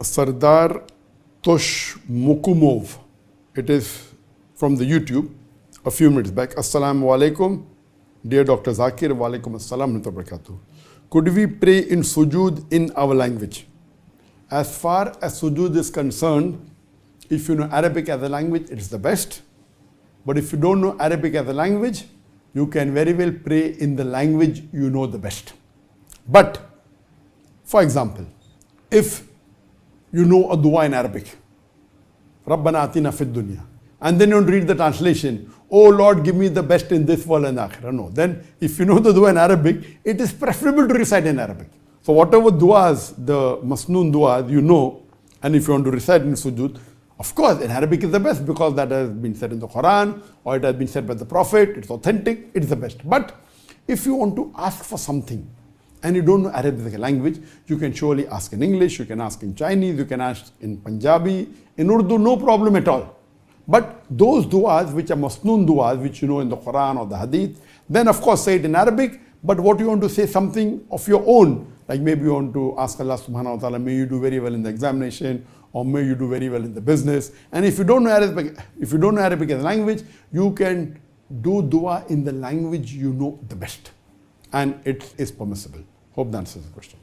Sardar Toshmukumov. It is from the YouTube a few minutes back. Assalamu alaikum. Dear Dr. Zakir, wa alaikum assalam wa barakatuh. Could we pray in Sujood in our language? As far as Sujood is concerned, if you know Arabic as a language, it is the best. But if you don't know Arabic as a language, you can very well pray in the language you know the best. But, for example, if you know a dua in Arabic, Rabbana atina fid dunya, and then you don't read the translation, oh Lord, give me the best in this world and akhirah. No, then if you know the dua in Arabic, it is preferable to recite in Arabic. So whatever duas, the masnoon duas you know, and if you want to recite in sujood, of course in Arabic is the best because that has been said in the Quran or it has been said by the Prophet, it's authentic, it's the best. But if you want to ask for something and you don't know Arabic language, you can surely ask in English, you can ask in Chinese, you can ask in Punjabi, in Urdu, no problem at all. But those du'as which are masnoon du'as, which you know in the Quran or the Hadith, then of course say it in Arabic, but what you want to say something of your own, like maybe you want to ask Allah subhanahu wa ta'ala, may you do very well in the examination, or may you do very well in the business. And if you don't know Arabic, as a language, you can do dua in the language you know the best. And it is permissible. Hope that answers the question.